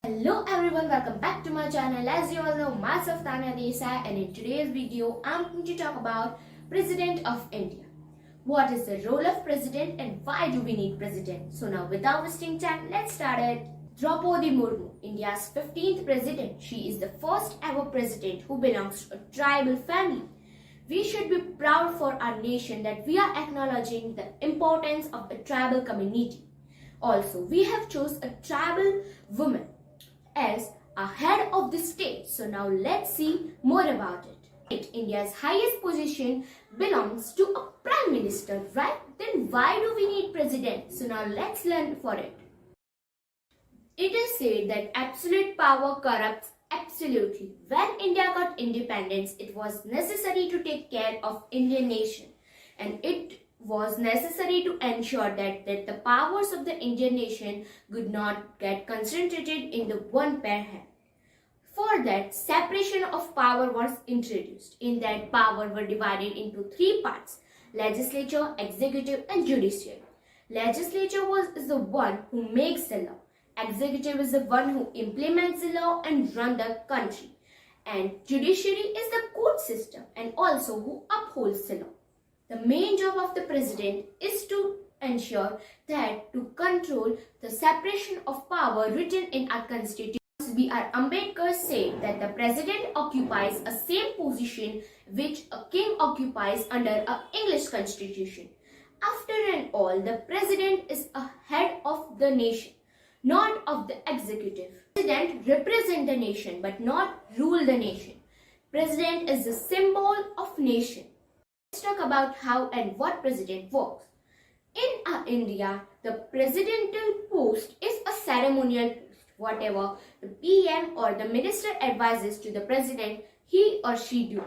Hello everyone, welcome back to my channel. As you all know, myself Tanya Desai, and in today's video I'm going to talk about President of India. What is the role of President and why do we need President? So now without wasting time, let's start it. Draupadi Murmu, India's 15th President. She is the first ever President who belongs to a tribal family. We should be proud for our nation that we are acknowledging the importance of the tribal community. Also, we have chose a tribal woman as a head of the state. So now let's see more about it. India's highest position belongs to a prime minister, right? Then why do we need president? So now let's learn for it. It is said that absolute power corrupts absolutely. When India got independence, it was necessary to take care of Indian nation, and it was necessary to ensure that the powers of the Indian nation could not get concentrated in the one pair hand. For that, separation of power was introduced. In that, power were divided into three parts: legislature, executive and judiciary. Legislature is the one who makes the law. Executive is the one who implements the law and run the country. And judiciary is the court system and also who upholds the law. The main job of the president is to ensure that to control the separation of power written in our constitution. B.R. Ambedkar said that the president occupies a same position which a king occupies under an English constitution. After all, the president is a head of the nation, not of the executive. President represents the nation but not rule the nation. President is the symbol of nation. Let's talk about how and what president works. In India, the presidential post is a ceremonial post. Whatever the PM or the minister advises to the president, he or she do.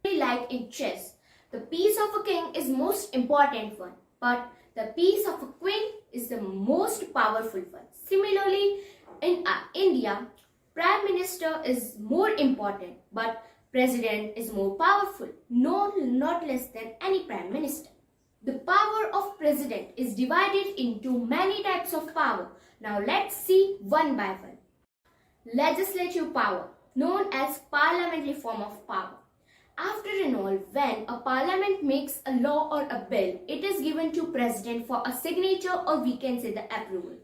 Like in chess, the piece of a king is most important one, but the piece of a queen is the most powerful one. Similarly, in India, prime minister is more important, but president is more powerful, not less than any prime minister. The power of president is divided into many types of power. Now let's see one by one. Legislative power, known as parliamentary form of power. After all, when a parliament makes a law or a bill, it is given to president for a signature, or we can say the approval.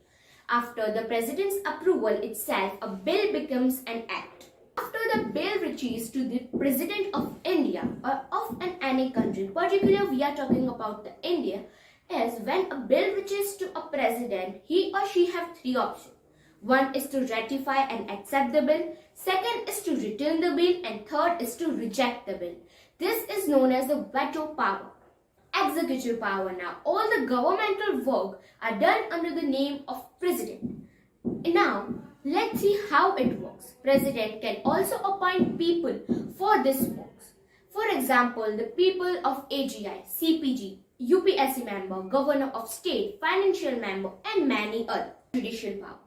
After the president's approval itself, a bill becomes an act. After the bill reaches to the President of India or of any country, particularly we are talking about the India, is when a bill reaches to a president, he or she have three options. One is to ratify and accept the bill, second is to return the bill, and third is to reject the bill. This is known as the veto power. Executive power. Now, all the governmental work are done under the name of president. Now, let's see how it works. President can also appoint people for this works. For example, the people of AGI, CPG, UPSC member, governor of state, financial member and many other. Judicial power.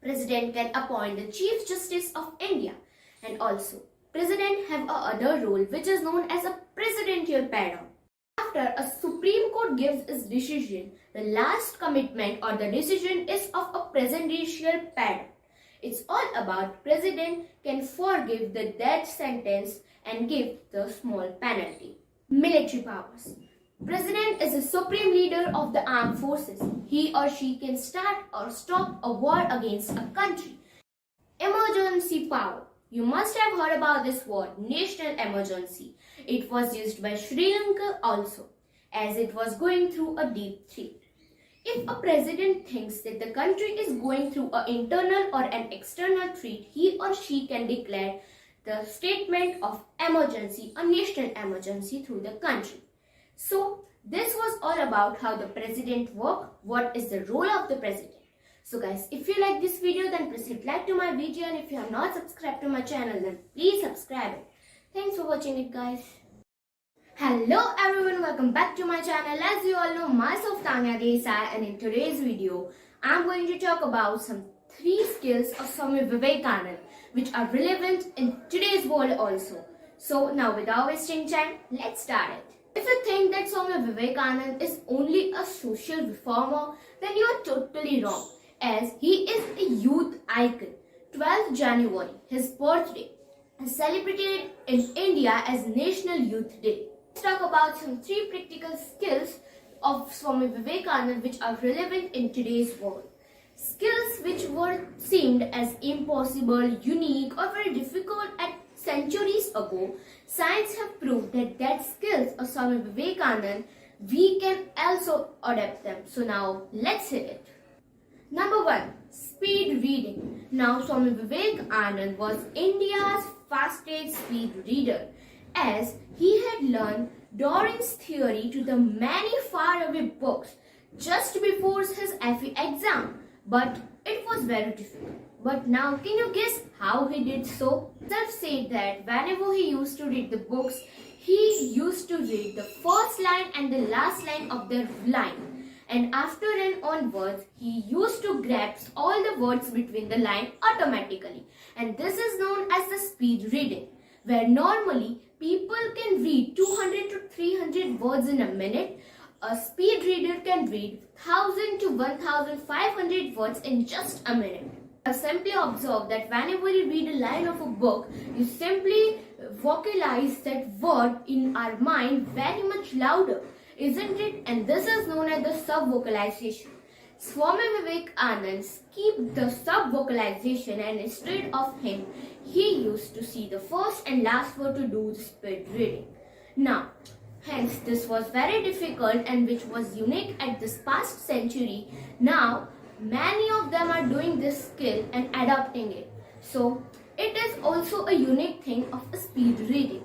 President can appoint the Chief Justice of India, and also President have a other role which is known as a presidential pardon. After a Supreme Court gives its decision, the last commitment or the decision is of a presidential pardon. It's all about president can forgive the death sentence and give the small penalty. Military powers. President is the supreme leader of the armed forces. He or she can start or stop a war against a country. Emergency power. You must have heard about this word, national emergency. It was used by Sri Lanka also, as it was going through a deep threat. If a president thinks that the country is going through an internal or an external threat, he or she can declare the statement of emergency, a national emergency through the country. So, this was all about how the president works, what is the role of the president. So guys, if you like this video, then please hit like to my video, and if you have not subscribed to my channel, then please subscribe it. Thanks for watching it, guys. Hello everyone, welcome back to my channel. As you all know, myself Tanya Desai, and in today's video, I'm going to talk about some 3 skills of Swami Vivekananda which are relevant in today's world also. So now without wasting time, let's start it. If you think that Swami Vivekananda is only a social reformer, then you are totally wrong, as he is a youth icon. 12th January, his birthday, is celebrated in India as National Youth Day. Let's talk about some 3 practical skills of Swami Vivekananda which are relevant in today's world. Skills which were seemed as impossible, unique or very difficult at centuries ago, science have proved that skills of Swami Vivekananda, we can also adapt them. So now let's hear it. Number 1. Speed reading. Now Swami Vivekananda was India's fastest speed reader, as he had learned Darwin's theory to the many faraway books just before his FE exam, but it was very difficult. But now can you guess how he did so? Himself said that whenever he used to read the books, he used to read the first line and the last line of the line. And after and onwards, he used to grasp all the words between the line automatically. And this is known as the speed reading, where normally people can read 200 to 300 words in a minute. A speed reader can read 1000 to 1500 words in just a minute. I simply observe that whenever you read a line of a book, you simply vocalize that word in our mind very much louder, isn't it? And this is known as the sub-vocalization. Swami Vivekananda skipped the sub-vocalization, and instead of him, he used to see the first and last word to do the speed reading. Now, hence this was very difficult and which was unique at this past century. Now, many of them are doing this skill and adopting it. So, it is also a unique thing of a speed reading.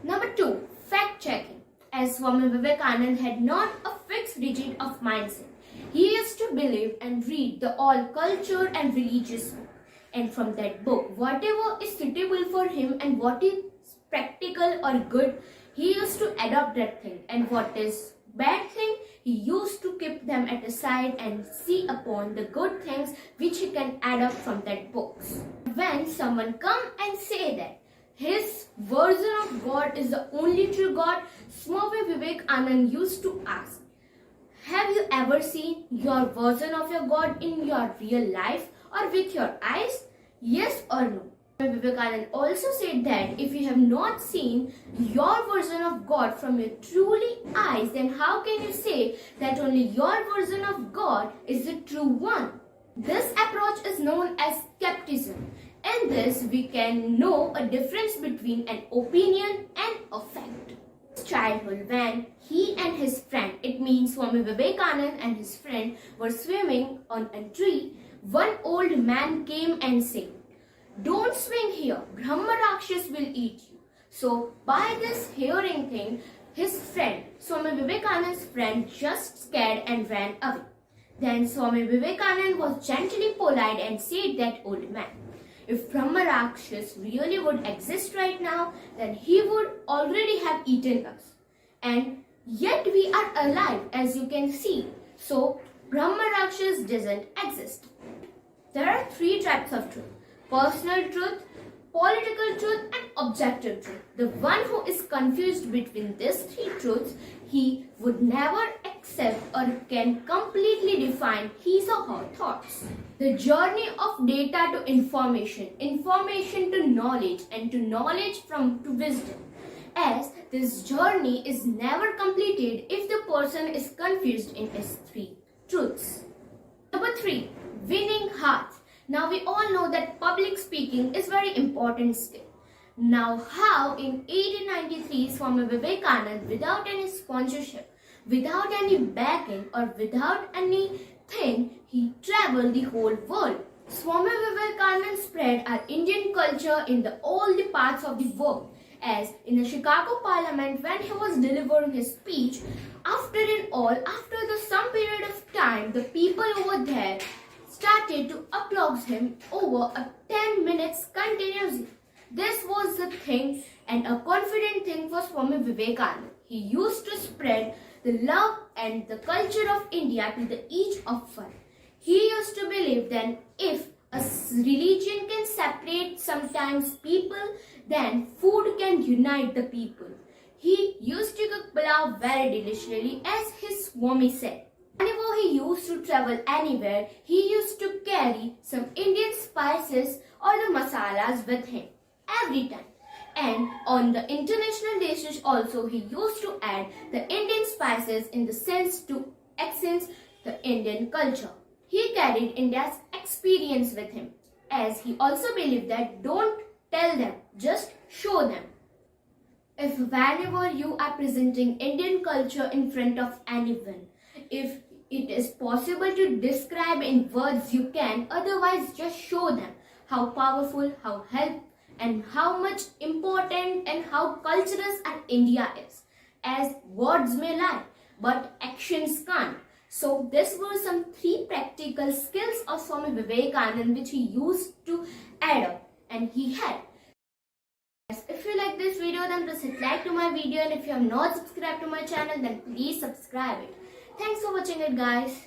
Number 2, fact-checking. As Swami Vivekananda had not a fixed rigid of mindset, he used to believe and read the all culture and religious book. And from that book, whatever is suitable for him and what is practical or good, he used to adopt that thing. And what is bad thing, he used to keep them at the side and see upon the good things which he can adopt from that books. When someone come and say that his version of God is the only true God, Swami Vivekananda used to ask, have you ever seen your version of your God in your real life or with your eyes? Yes or no? Swami Vivekananda also said that if you have not seen your version of God from your truly eyes, then how can you say that only your version of God is the true one? This approach is known as skepticism. In this, we can know a difference between an opinion and a fact. Childhood, when he and his friend, it means Swami Vivekananda and his friend, were swimming on a tree, one old man came and said, "Don't swing here, Brahma Rakshas will eat you." So, by this hearing thing, his friend, Swami Vivekananda's friend, just scared and ran away. Then Swami Vivekananda was gently polite and said that old man, if Brahma Rakshas really would exist right now, then he would already have eaten us. And yet we are alive, as you can see. So Brahma Rakshas doesn't exist. There are 3 types of truth: personal truth, political truth and objective truth. The one who is confused between these 3 truths, he would never accept or can completely define his or her thoughts. The journey of data to information, information to knowledge, and to knowledge to wisdom. As this journey is never completed if the person is confused in his 3 truths. Number 3, winning hearts. Now we all know that public speaking is very important skill. Now how in 1893 Swami Vivekananda, without any sponsorship, without any backing or without anything, he traveled the whole world. Swami Vivekananda spread our Indian culture in all the parts of the world. As in the Chicago Parliament, when he was delivering his speech, after some period of time, the people over there started to applaud him over 10 minutes continuously. This was the thing and a confident thing for Swami Vivekananda. He used to spread the love and the culture of India to each of one. He used to believe that if a religion can separate sometimes people, then food can unite the people. He used to cook pulao very deliciously, as his Swami said. Whenever he used to travel anywhere, he used to carry some Indian spices or the masalas with him every time. And on the international dishes also he used to add the Indian spices in the sense to accent the Indian culture. He carried India's experience with him, as he also believed that don't tell them, just show them. If whenever you are presenting Indian culture in front of anyone, if it is possible to describe in words, you can, otherwise just show them how powerful, how helpful and how much important and how cultural our India is. As words may lie, but actions can't. So this were some 3 practical skills of Swami Vivekananda which he used to add up, and he had. If you like this video, then please hit like to my video, and if you have not subscribed to my channel, then please subscribe it. Thanks for watching it, guys.